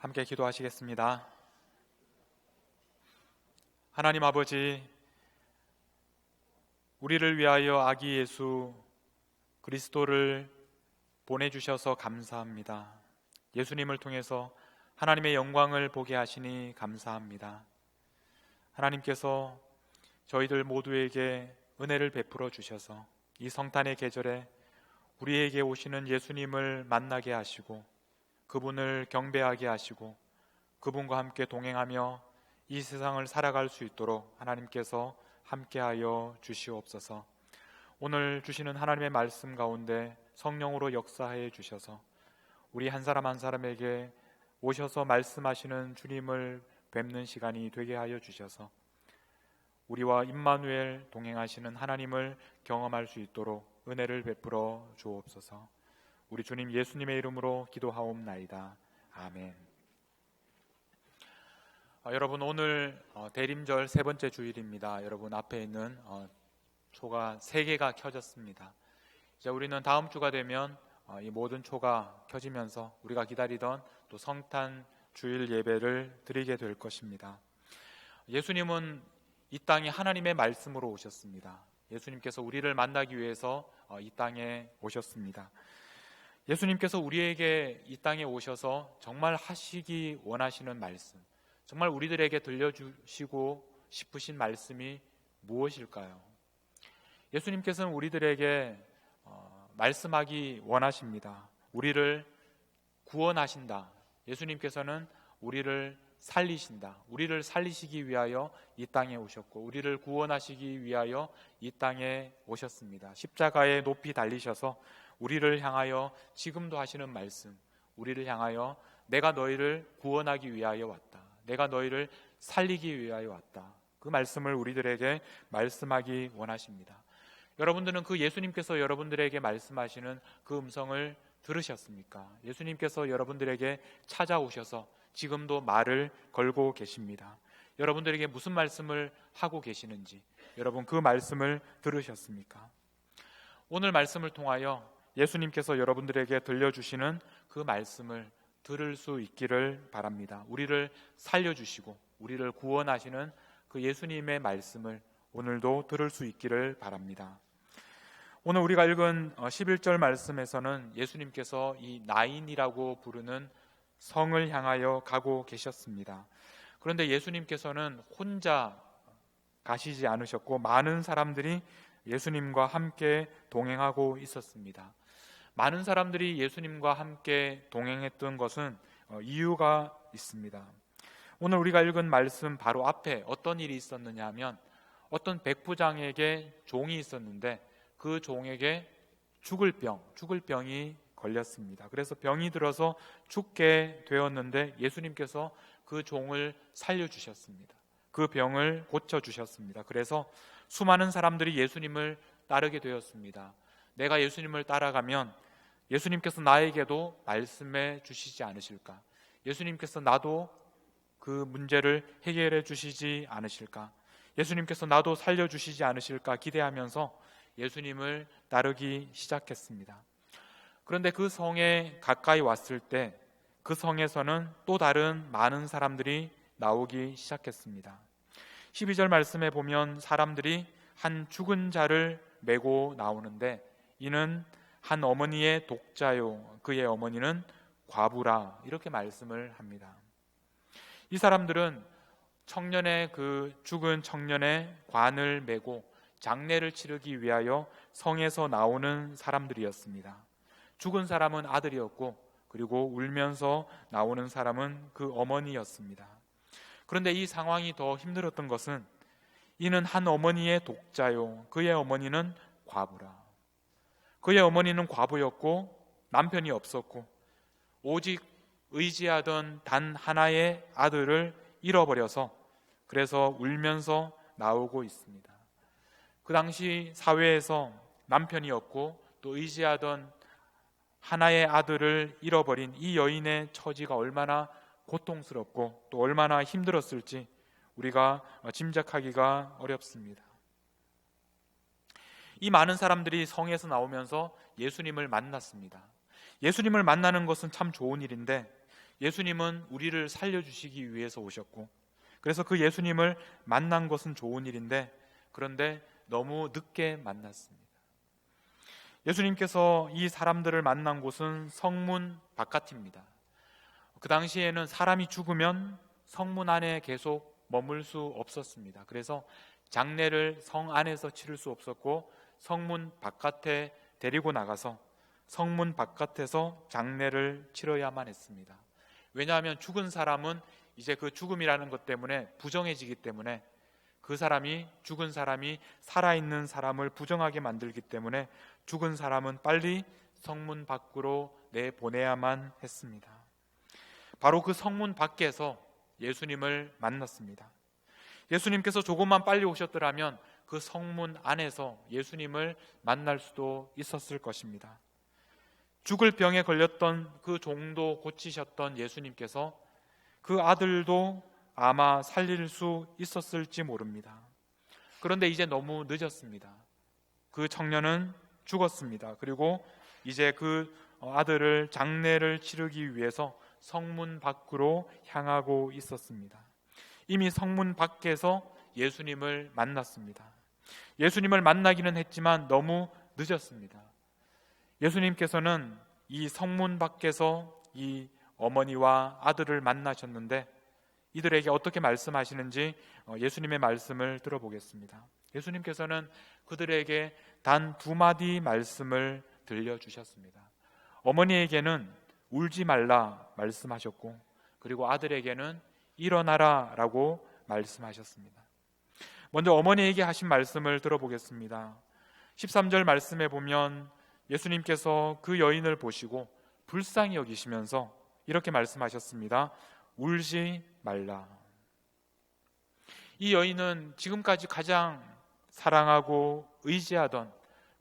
함께 기도하시겠습니다. 하나님 아버지, 우리를 위하여 아기 예수 그리스도를 보내주셔서 감사합니다. 예수님을 통해서 하나님의 영광을 보게 하시니 감사합니다. 하나님께서 저희들 모두에게 은혜를 베풀어 주셔서 이 성탄의 계절에 우리에게 오시는 예수님을 만나게 하시고 그분을 경배하게 하시고 그분과 함께 동행하며 이 세상을 살아갈 수 있도록 하나님께서 함께하여 주시옵소서. 오늘 주시는 하나님의 말씀 가운데 성령으로 역사해 주셔서 우리 한 사람 한 사람에게 오셔서 말씀하시는 주님을 뵙는 시간이 되게 하여 주셔서 우리와 임마누엘 동행하시는 하나님을 경험할 수 있도록 은혜를 베풀어 주옵소서. 우리 주님 예수님의 이름으로 기도하옵나이다. 아멘. 여러분, 오늘 대림절 세 번째 주일입니다. 여러분 앞에 있는 초가 3개가 켜졌습니다. 이제 우리는 다음 주가 되면 이 모든 초가 켜지면서 우리가 기다리던 또 성탄 주일 예배를 드리게 될 것입니다. 예수님은 이 땅에 하나님의 말씀으로 오셨습니다. 예수님께서 우리를 만나기 위해서 이 땅에 오셨습니다. 예수님께서 우리에게 이 땅에 오셔서 정말 하시기 원하시는 말씀, 정말 우리들에게 들려주시고 싶으신 말씀이 무엇일까요? 예수님께서는 우리들에게 말씀하기 원하십니다. 우리를 구원하신다. 예수님께서는 우리를 살리신다. 우리를 살리시기 위하여 이 땅에 오셨고 우리를 구원하시기 위하여 이 땅에 오셨습니다. 십자가에 높이 달리셔서 우리를 향하여 지금도 하시는 말씀, 우리를 향하여 내가 너희를 구원하기 위하여 왔다. 내가 너희를 살리기 위하여 왔다. 그 말씀을 우리들에게 말씀하기 원하십니다. 여러분들은 그 예수님께서 여러분들에게 말씀하시는 그 음성을 들으셨습니까? 예수님께서 여러분들에게 찾아오셔서 지금도 말을 걸고 계십니다. 여러분들에게 무슨 말씀을 하고 계시는지 여러분 그 말씀을 들으셨습니까? 오늘 말씀을 통하여 예수님께서 여러분들에게 들려주시는 그 말씀을 들을 수 있기를 바랍니다. 우리를 살려주시고 우리를 구원하시는 그 예수님의 말씀을 오늘도 들을 수 있기를 바랍니다. 오늘 우리가 읽은 11절 말씀에서는 예수님께서 이 나인이라고 부르는 성을 향하여 가고 계셨습니다. 그런데 예수님께서는 혼자 가시지 않으셨고 많은 사람들이 예수님과 함께 동행하고 있었습니다. 많은 사람들이 예수님과 함께 동행했던 것은 이유가 있습니다. 오늘 우리가 읽은 말씀 바로 앞에 어떤 일이 있었느냐 하면 어떤 백부장에게 종이 있었는데 그 종에게 죽을 병이 걸렸습니다. 그래서 병이 들어서 죽게 되었는데 예수님께서 그 종을 살려주셨습니다. 그 병을 고쳐주셨습니다. 그래서 수많은 사람들이 예수님을 따르게 되었습니다. 내가 예수님을 따라가면 예수님께서 나에게도 말씀해 주시지 않으실까? 예수님께서 나도 그 문제를 해결해 주시지 않으실까? 예수님께서 나도 살려주시지 않으실까? 기대하면서 예수님을 따르기 시작했습니다. 그런데 그 성에 가까이 왔을 때 그 성에서는 또 다른 많은 사람들이 나오기 시작했습니다. 12절 말씀에 보면 사람들이 한 죽은 자를 메고 나오는데 이는 한 어머니의 독자요 그의 어머니는 과부라 이렇게 말씀을 합니다. 이 사람들은 그 죽은 청년의 관을 메고 장례를 치르기 위하여 성에서 나오는 사람들이었습니다. 죽은 사람은 아들이었고 그리고 울면서 나오는 사람은 그 어머니였습니다. 그런데 이 상황이 더 힘들었던 것은 이는 한 어머니의 독자요 그의 어머니는 과부라. 그의 어머니는 과부였고 남편이 없었고 오직 의지하던 단 하나의 아들을 잃어버려서 그래서 울면서 나오고 있습니다. 그 당시 사회에서 남편이 없고 또 의지하던 하나의 아들을 잃어버린 이 여인의 처지가 얼마나 고통스럽고 또 얼마나 힘들었을지 우리가 짐작하기가 어렵습니다. 이 많은 사람들이 성에서 나오면서 예수님을 만났습니다. 예수님을 만나는 것은 참 좋은 일인데 예수님은 우리를 살려주시기 위해서 오셨고, 그래서 그 예수님을 만난 것은 좋은 일인데, 그런데 너무 늦게 만났습니다. 예수님께서 이 사람들을 만난 곳은 성문 바깥입니다. 그 당시에는 사람이 죽으면 성문 안에 계속 머물 수 없었습니다. 그래서 장례를 성 안에서 치를 수 없었고, 성문 바깥에 데리고 나가서 성문 바깥에서 장례를 치러야만 했습니다. 왜냐하면 죽은 사람은 이제 그 죽음이라는 것 때문에 부정해지기 때문에, 그 사람이, 죽은 사람이 살아있는 사람을 부정하게 만들기 때문에 죽은 사람은 빨리 성문 밖으로 내보내야만 했습니다. 바로 그 성문 밖에서 예수님을 만났습니다. 예수님께서 조금만 빨리 오셨더라면 그 성문 안에서 예수님을 만날 수도 있었을 것입니다. 죽을 병에 걸렸던 그 종도 고치셨던 예수님께서 그 아들도 아마 살릴 수 있었을지 모릅니다. 그런데 이제 너무 늦었습니다. 그 청년은 죽었습니다. 그리고 이제 그 아들을 장례를 치르기 위해서 성문 밖으로 향하고 있었습니다. 이미 성문 밖에서 예수님을 만났습니다. 예수님을 만나기는 했지만 너무 늦었습니다. 예수님께서는 이 성문 밖에서 이 어머니와 아들을 만나셨는데, 이들에게 어떻게 말씀하시는지 예수님의 말씀을 들어보겠습니다. 예수님께서는 그들에게 단 2마디 말씀을 들려주셨습니다. 어머니에게는 울지 말라 말씀하셨고, 그리고 아들에게는 일어나라 라고 말씀하셨습니다. 먼저 어머니에게 하신 말씀을 들어보겠습니다. 13절 말씀에 보면 예수님께서 그 여인을 보시고 불쌍히 여기시면서 이렇게 말씀하셨습니다. 울지 말라. 이 여인은 지금까지 가장 사랑하고 의지하던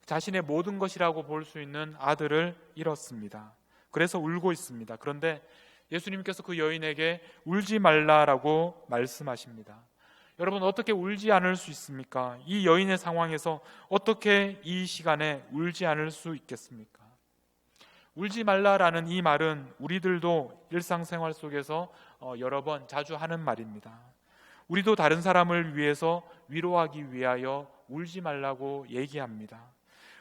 자신의 모든 것이라고 볼 수 있는 아들을 잃었습니다. 그래서 울고 있습니다. 그런데 예수님께서 그 여인에게 울지 말라라고 말씀하십니다. 여러분, 어떻게 울지 않을 수 있습니까? 이 여인의 상황에서 어떻게 이 시간에 울지 않을 수 있겠습니까? 울지 말라라는 이 말은 우리들도 일상생활 속에서 여러 번 자주 하는 말입니다. 우리도 다른 사람을 위해서 위로하기 위하여 울지 말라고 얘기합니다.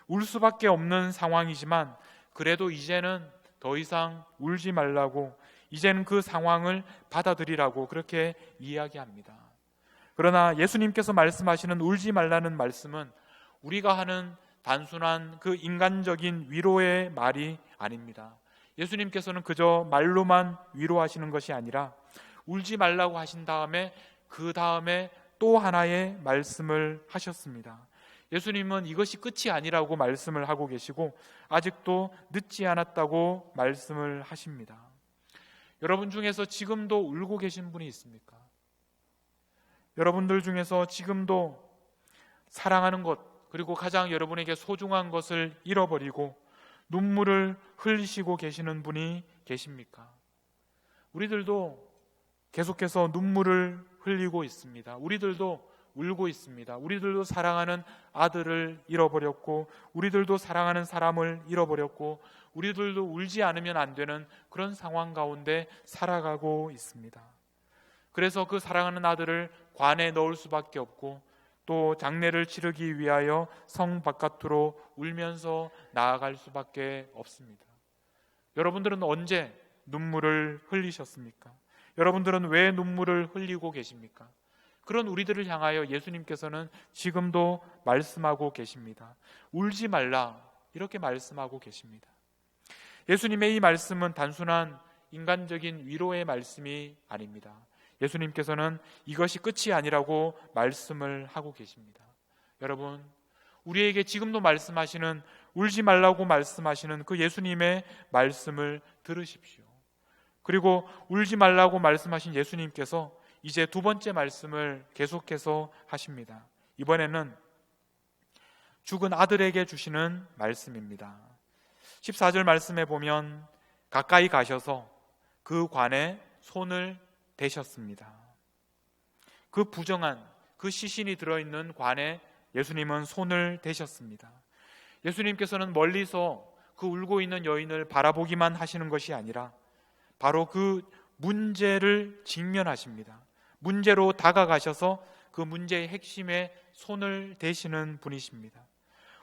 울 수밖에 없는 상황이지만 그래도 이제는 더 이상 울지 말라고, 이제는 그 상황을 받아들이라고 그렇게 이야기합니다. 그러나 예수님께서 말씀하시는 울지 말라는 말씀은 우리가 하는 단순한 그 인간적인 위로의 말이 아닙니다. 예수님께서는 그저 말로만 위로하시는 것이 아니라 울지 말라고 하신 다음에 그 다음에 또 하나의 말씀을 하셨습니다. 예수님은 이것이 끝이 아니라고 말씀을 하고 계시고 아직도 늦지 않았다고 말씀을 하십니다. 여러분 중에서 지금도 울고 계신 분이 있습니까? 여러분들 중에서 지금도 사랑하는 것, 그리고 가장 여러분에게 소중한 것을 잃어버리고 눈물을 흘리시고 계시는 분이 계십니까? 우리들도 계속해서 눈물을 흘리고 있습니다. 우리들도 울고 있습니다. 우리들도 사랑하는 아들을 잃어버렸고, 우리들도 사랑하는 사람을 잃어버렸고, 우리들도 울지 않으면 안 되는 그런 상황 가운데 살아가고 있습니다. 그래서 그 사랑하는 아들을 관에 넣을 수밖에 없고, 또 장례를 치르기 위하여 성 바깥으로 울면서 나아갈 수밖에 없습니다. 여러분들은 언제 눈물을 흘리셨습니까? 여러분들은 왜 눈물을 흘리고 계십니까? 그런 우리들을 향하여 예수님께서는 지금도 말씀하고 계십니다. 울지 말라, 이렇게 말씀하고 계십니다. 예수님의 이 말씀은 단순한 인간적인 위로의 말씀이 아닙니다. 예수님께서는 이것이 끝이 아니라고 말씀을 하고 계십니다. 여러분, 우리에게 지금도 말씀하시는, 울지 말라고 말씀하시는 그 예수님의 말씀을 들으십시오. 그리고 울지 말라고 말씀하신 예수님께서 이제 2번째 말씀을 계속해서 하십니다. 이번에는 죽은 아들에게 주시는 말씀입니다. 14절 말씀에 보면 가까이 가셔서 그 관에 손을 대셨습니다. 그 부정한 그 시신이 들어있는 관에 예수님은 손을 대셨습니다. 예수님께서는 멀리서 그 울고 있는 여인을 바라보기만 하시는 것이 아니라 바로 그 문제를 직면하십니다. 문제로 다가가셔서 그 문제의 핵심에 손을 대시는 분이십니다.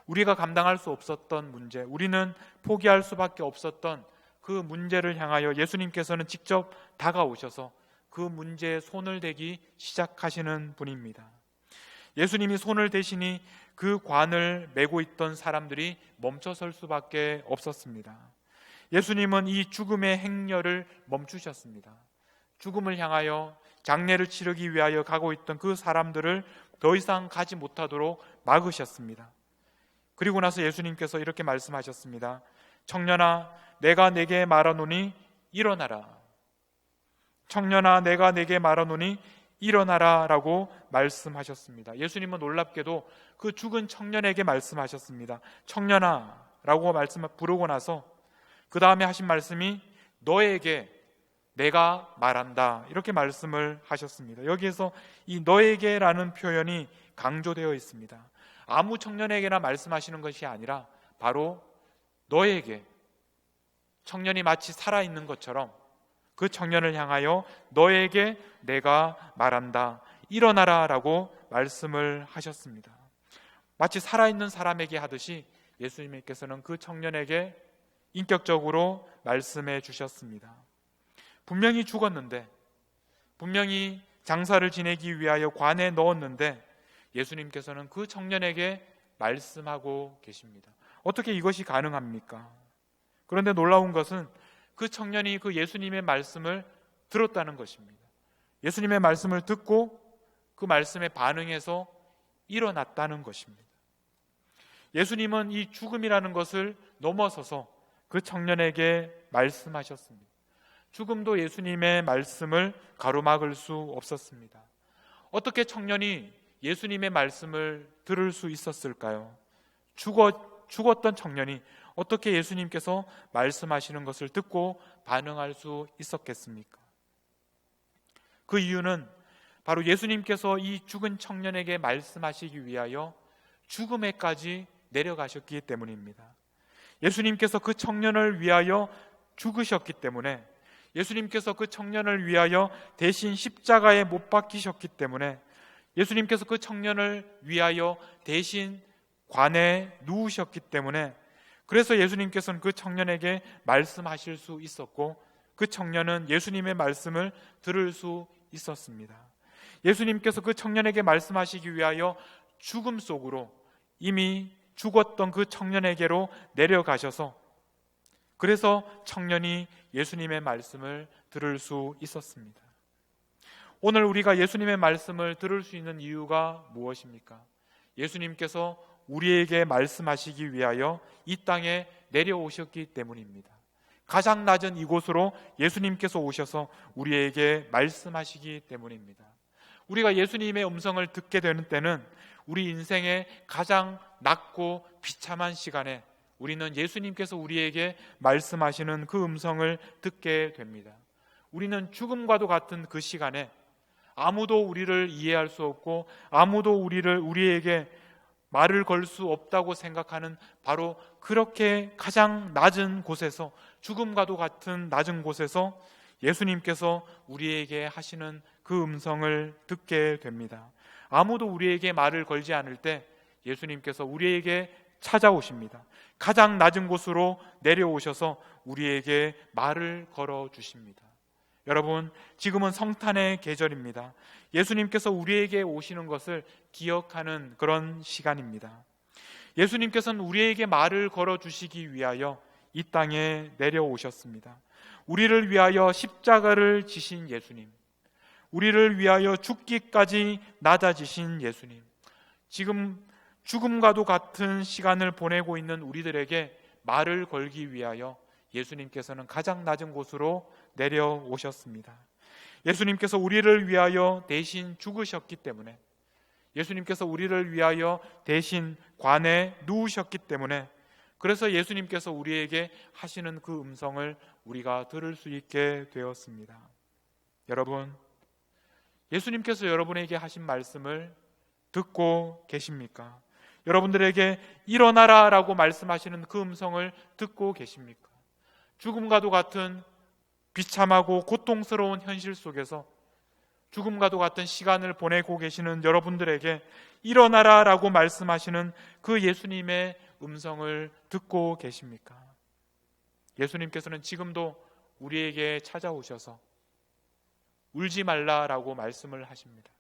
우리가 감당할 수 없었던 문제, 우리는 포기할 수밖에 없었던 그 문제를 향하여 예수님께서는 직접 다가오셔서 그 문제에 손을 대기 시작하시는 분입니다. 예수님이 손을 대시니 그 관을 메고 있던 사람들이 멈춰설 수밖에 없었습니다. 예수님은 이 죽음의 행렬을 멈추셨습니다. 죽음을 향하여 장례를 치르기 위하여 가고 있던 그 사람들을 더 이상 가지 못하도록 막으셨습니다. 그리고 나서 예수님께서 이렇게 말씀하셨습니다. 청년아, 내가 내게 말하노니 일어나라. 청년아, 내가 내게 말하노니 일어나라 라고 말씀하셨습니다. 예수님은 놀랍게도 그 죽은 청년에게 말씀하셨습니다. 청년아 라고 부르고 나서 그 다음에 하신 말씀이 너에게 내가 말한다, 이렇게 말씀을 하셨습니다. 여기에서 이 너에게 라는 표현이 강조되어 있습니다. 아무 청년에게나 말씀하시는 것이 아니라 바로 너에게, 청년이 마치 살아있는 것처럼 그 청년을 향하여 너에게 내가 말한다, 일어나라 라고 말씀을 하셨습니다. 마치 살아있는 사람에게 하듯이 예수님께서는 그 청년에게 인격적으로 말씀해 주셨습니다. 분명히 죽었는데, 분명히 장사를 지내기 위하여 관에 넣었는데 예수님께서는 그 청년에게 말씀하고 계십니다. 어떻게 이것이 가능합니까? 그런데 놀라운 것은 그 청년이 그 예수님의 말씀을 들었다는 것입니다. 예수님의 말씀을 듣고 그 말씀에 반응해서 일어났다는 것입니다. 예수님은 이 죽음이라는 것을 넘어서서 그 청년에게 말씀하셨습니다. 죽음도 예수님의 말씀을 가로막을 수 없었습니다. 어떻게 청년이 예수님의 말씀을 들을 수 있었을까요? 죽었던 청년이 어떻게 예수님께서 말씀하시는 것을 듣고 반응할 수 있었겠습니까? 그 이유는 바로 예수님께서 이 죽은 청년에게 말씀하시기 위하여 죽음에까지 내려가셨기 때문입니다. 예수님께서 그 청년을 위하여 죽으셨기 때문에, 예수님께서 그 청년을 위하여 대신 십자가에 못 박히셨기 때문에, 예수님께서 그 청년을 위하여 대신 관에 누우셨기 때문에, 그래서 예수님께서는 그 청년에게 말씀하실 수 있었고 그 청년은 예수님의 말씀을 들을 수 있었습니다. 예수님께서 그 청년에게 말씀하시기 위하여 죽음 속으로 이미 죽었던 그 청년에게로 내려가셔서, 그래서 청년이 예수님의 말씀을 들을 수 있었습니다. 오늘 우리가 예수님의 말씀을 들을 수 있는 이유가 무엇입니까? 예수님께서 우리에게 말씀하시기 위하여 이 땅에 내려오셨기 때문입니다. 가장 낮은 이곳으로 예수님께서 오셔서 우리에게 말씀하시기 때문입니다. 우리가 예수님의 음성을 듣게 되는 때는 우리 인생의 가장 낮고 비참한 시간에 우리는 예수님께서 우리에게 말씀하시는 그 음성을 듣게 됩니다. 우리는 죽음과도 같은 그 시간에 아무도 우리를 이해할 수 없고 아무도 우리에게 말을 걸 수 없다고 생각하는 바로 그렇게 가장 낮은 곳에서, 죽음과도 같은 낮은 곳에서 예수님께서 우리에게 하시는 그 음성을 듣게 됩니다. 아무도 우리에게 말을 걸지 않을 때 예수님께서 우리에게 찾아오십니다. 가장 낮은 곳으로 내려오셔서 우리에게 말을 걸어 주십니다. 여러분, 지금은 성탄의 계절입니다. 예수님께서 우리에게 오시는 것을 기억하는 그런 시간입니다. 예수님께서는 우리에게 말을 걸어 주시기 위하여 이 땅에 내려오셨습니다. 우리를 위하여 십자가를 지신 예수님, 우리를 위하여 죽기까지 낮아지신 예수님, 지금 죽음과도 같은 시간을 보내고 있는 우리들에게 말을 걸기 위하여 예수님께서는 가장 낮은 곳으로 내려오셨습니다. 예수님께서 우리를 위하여 대신 죽으셨기 때문에, 예수님께서 우리를 위하여 대신 관에 누우셨기 때문에, 그래서 예수님께서 우리에게 하시는 그 음성을 우리가 들을 수 있게 되었습니다. 여러분, 예수님께서 여러분에게 하신 말씀을 듣고 계십니까? 여러분들에게 일어나라 라고 말씀하시는 그 음성을 듣고 계십니까? 죽음과도 같은 비참하고 고통스러운 현실 속에서 죽음과도 같은 시간을 보내고 계시는 여러분들에게 일어나라 라고 말씀하시는 그 예수님의 음성을 듣고 계십니까? 예수님께서는 지금도 우리에게 찾아오셔서 울지 말라라고 말씀을 하십니다.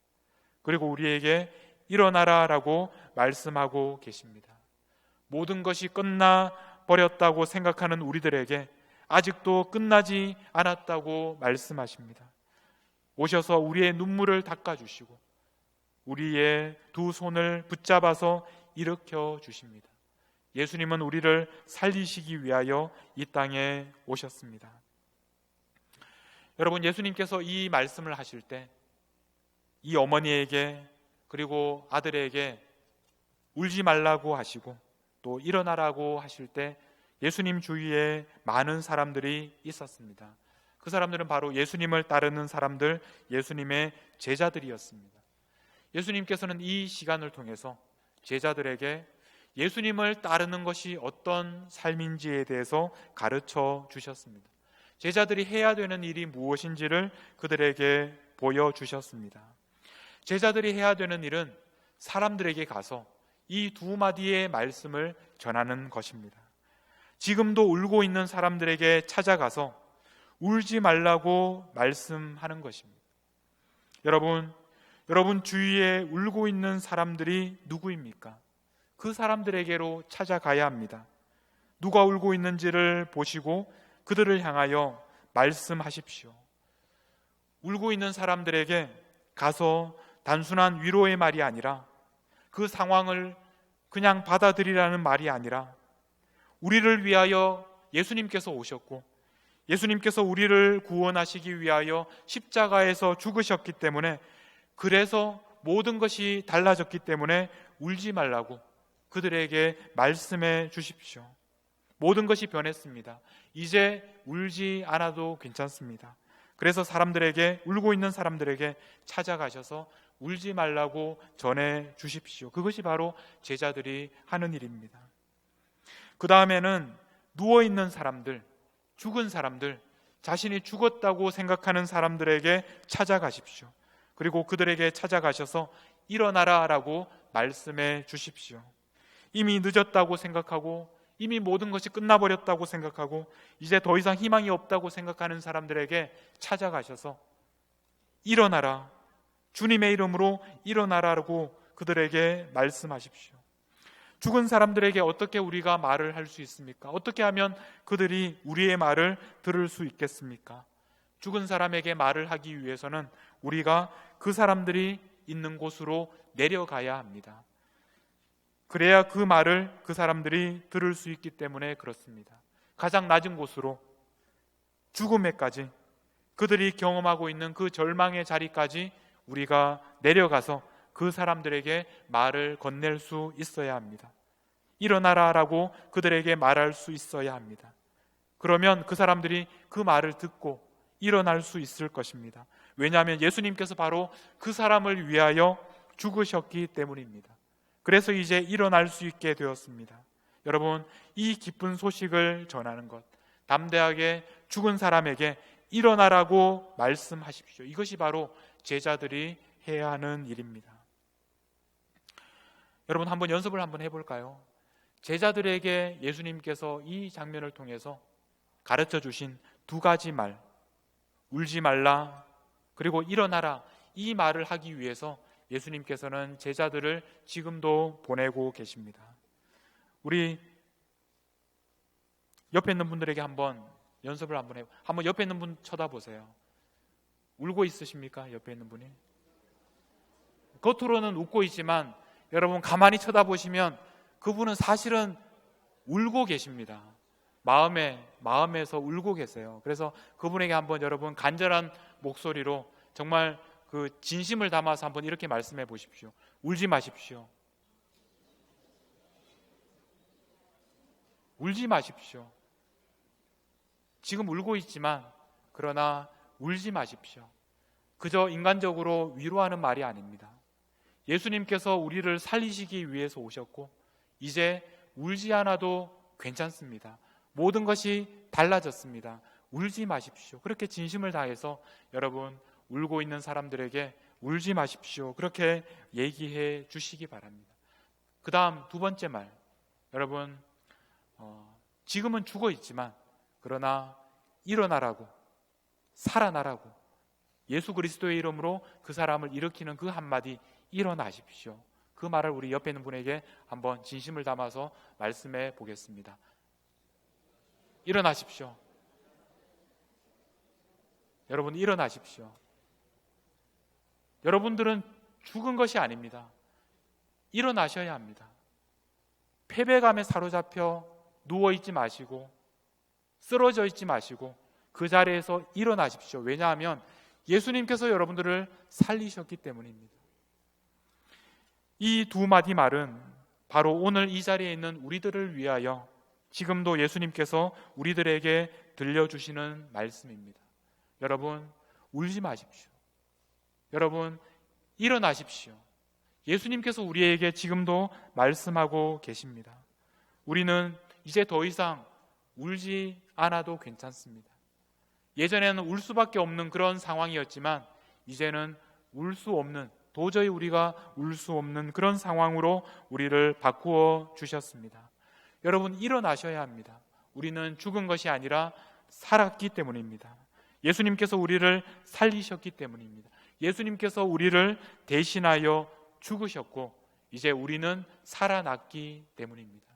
그리고 우리에게 일어나라라고 말씀하고 계십니다. 모든 것이 끝나 버렸다고 생각하는 우리들에게 아직도 끝나지 않았다고 말씀하십니다. 오셔서 우리의 눈물을 닦아주시고 우리의 두 손을 붙잡아서 일으켜 주십니다. 예수님은 우리를 살리시기 위하여 이 땅에 오셨습니다. 여러분, 예수님께서 이 말씀을 하실 때 이 어머니에게 그리고 아들에게 울지 말라고 하시고 또 일어나라고 하실 때 예수님 주위에 많은 사람들이 있었습니다. 그 사람들은 바로 예수님을 따르는 사람들, 예수님의 제자들이었습니다. 예수님께서는 이 시간을 통해서 제자들에게 예수님을 따르는 것이 어떤 삶인지에 대해서 가르쳐 주셨습니다. 제자들이 해야 되는 일이 무엇인지를 그들에게 보여주셨습니다. 제자들이 해야 되는 일은 사람들에게 가서 이 두 마디의 말씀을 전하는 것입니다. 지금도 울고 있는 사람들에게 찾아가서 울지 말라고 말씀하는 것입니다. 여러분 주위에 울고 있는 사람들이 누구입니까? 그 사람들에게로 찾아가야 합니다. 누가 울고 있는지를 보시고 그들을 향하여 말씀하십시오. 울고 있는 사람들에게 가서 단순한 위로의 말이 아니라 그 상황을 그냥 받아들이라는 말이 아니라 우리를 위하여 예수님께서 오셨고 예수님께서 우리를 구원하시기 위하여 십자가에서 죽으셨기 때문에, 그래서 모든 것이 달라졌기 때문에 울지 말라고 그들에게 말씀해 주십시오. 모든 것이 변했습니다. 이제 울지 않아도 괜찮습니다. 그래서 사람들에게, 울고 있는 사람들에게 찾아가셔서 울지 말라고 전해 주십시오. 그것이 바로 제자들이 하는 일입니다. 그 다음에는 누워있는 사람들, 죽은 사람들, 자신이 죽었다고 생각하는 사람들에게 찾아가십시오. 그리고 그들에게 찾아가셔서 일어나라 라고 말씀해 주십시오. 이미 늦었다고 생각하고 이미 모든 것이 끝나버렸다고 생각하고 이제 더 이상 희망이 없다고 생각하는 사람들에게 찾아가셔서 일어나라, 주님의 이름으로 일어나라고 그들에게 말씀하십시오. 죽은 사람들에게 어떻게 우리가 말을 할 수 있습니까? 어떻게 하면 그들이 우리의 말을 들을 수 있겠습니까? 죽은 사람에게 말을 하기 위해서는 우리가 그 사람들이 있는 곳으로 내려가야 합니다. 그래야 그 말을 그 사람들이 들을 수 있기 때문에 그렇습니다. 가장 낮은 곳으로, 죽음에까지, 그들이 경험하고 있는 그 절망의 자리까지 우리가 내려가서 그 사람들에게 말을 건넬 수 있어야 합니다. 일어나라라고 그들에게 말할 수 있어야 합니다. 그러면 그 사람들이 그 말을 듣고 일어날 수 있을 것입니다. 왜냐하면 예수님께서 바로 그 사람을 위하여 죽으셨기 때문입니다. 그래서 이제 일어날 수 있게 되었습니다. 여러분, 이 기쁜 소식을 전하는 것, 담대하게 죽은 사람에게 일어나라고 말씀하십시오. 이것이 바로 제자들이 해야 하는 일입니다. 여러분, 한번 연습을 한번 해볼까요? 제자들에게 예수님께서 이 장면을 통해서 가르쳐 주신 두 가지 말, 울지 말라 그리고 일어나라, 이 말을 하기 위해서 예수님께서는 제자들을 지금도 보내고 계십니다. 우리 옆에 있는 분들에게 한번 연습을 한번 옆에 있는 분 쳐다보세요. 울고 있으십니까? 옆에 있는 분이? 겉으로는 웃고 있지만 여러분 가만히 쳐다보시면 그분은 사실은 울고 계십니다. 마음에서 울고 계세요. 그래서 그분에게 한번 여러분 간절한 목소리로 정말 그 진심을 담아서 한번 이렇게 말씀해 보십시오. 울지 마십시오. 울지 마십시오. 지금 울고 있지만 그러나 울지 마십시오. 그저 인간적으로 위로하는 말이 아닙니다. 예수님께서 우리를 살리시기 위해서 오셨고 이제 울지 않아도 괜찮습니다. 모든 것이 달라졌습니다. 울지 마십시오. 그렇게 진심을 다해서 여러분 울고 있는 사람들에게 울지 마십시오. 그렇게 얘기해 주시기 바랍니다. 그 다음 두 번째 말, 여러분 지금은 죽어 있지만 그러나 일어나라고, 살아나라고, 예수 그리스도의 이름으로 그 사람을 일으키는 그 한마디, 일어나십시오. 그 말을 우리 옆에 있는 분에게 한번 진심을 담아서 말씀해 보겠습니다. 일어나십시오. 여러분 일어나십시오. 여러분들은 죽은 것이 아닙니다. 일어나셔야 합니다. 패배감에 사로잡혀 누워있지 마시고 쓰러져 있지 마시고 그 자리에서 일어나십시오. 왜냐하면 예수님께서 여러분들을 살리셨기 때문입니다. 이 두 마디 말은 바로 오늘 이 자리에 있는 우리들을 위하여 지금도 예수님께서 우리들에게 들려주시는 말씀입니다. 여러분 울지 마십시오. 여러분 일어나십시오. 예수님께서 우리에게 지금도 말씀하고 계십니다. 우리는 이제 더 이상 울지 않아도 괜찮습니다. 예전에는 울 수밖에 없는 그런 상황이었지만 이제는 울 수 없는, 도저히 우리가 울 수 없는 그런 상황으로 우리를 바꾸어 주셨습니다. 여러분 일어나셔야 합니다. 우리는 죽은 것이 아니라 살았기 때문입니다. 예수님께서 우리를 살리셨기 때문입니다. 예수님께서 우리를 대신하여 죽으셨고 이제 우리는 살아났기 때문입니다.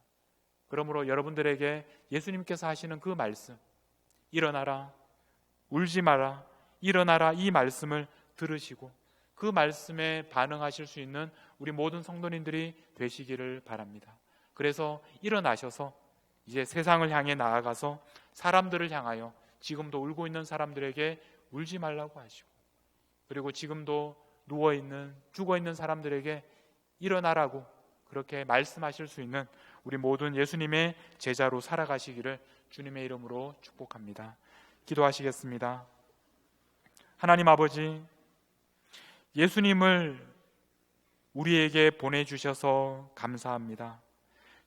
그러므로 여러분들에게 예수님께서 하시는 그 말씀, 일어나라, 울지 마라, 일어나라, 이 말씀을 들으시고 그 말씀에 반응하실 수 있는 우리 모든 성도님들이 되시기를 바랍니다. 그래서 일어나셔서 이제 세상을 향해 나아가서 사람들을 향하여 지금도 울고 있는 사람들에게 울지 말라고 하시고, 그리고 지금도 누워있는, 죽어있는 사람들에게 일어나라고 그렇게 말씀하실 수 있는 우리 모든 예수님의 제자로 살아가시기를 주님의 이름으로 축복합니다. 기도하시겠습니다. 하나님 아버지, 예수님을 우리에게 보내주셔서 감사합니다.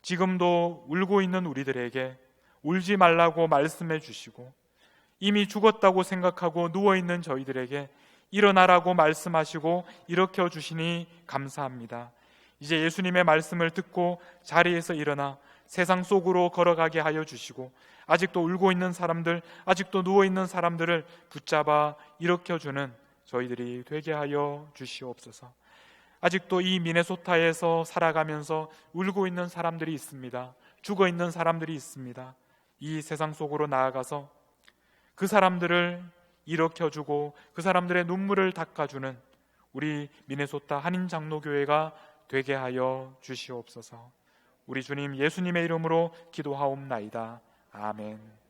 지금도 울고 있는 우리들에게 울지 말라고 말씀해 주시고 이미 죽었다고 생각하고 누워있는 저희들에게 일어나라고 말씀하시고 일으켜 주시니 감사합니다. 이제 예수님의 말씀을 듣고 자리에서 일어나 세상 속으로 걸어가게 하여 주시고 아직도 울고 있는 사람들, 아직도 누워있는 사람들을 붙잡아 일으켜주는 저희들이 되게 하여 주시옵소서. 아직도 이 미네소타에서 살아가면서 울고 있는 사람들이 있습니다. 죽어 있는 사람들이 있습니다. 이 세상 속으로 나아가서 그 사람들을 일으켜주고 그 사람들의 눈물을 닦아주는 우리 미네소타 한인장로교회가 되게 하여 주시옵소서. 우리 주님 예수님의 이름으로 기도하옵나이다. 아멘.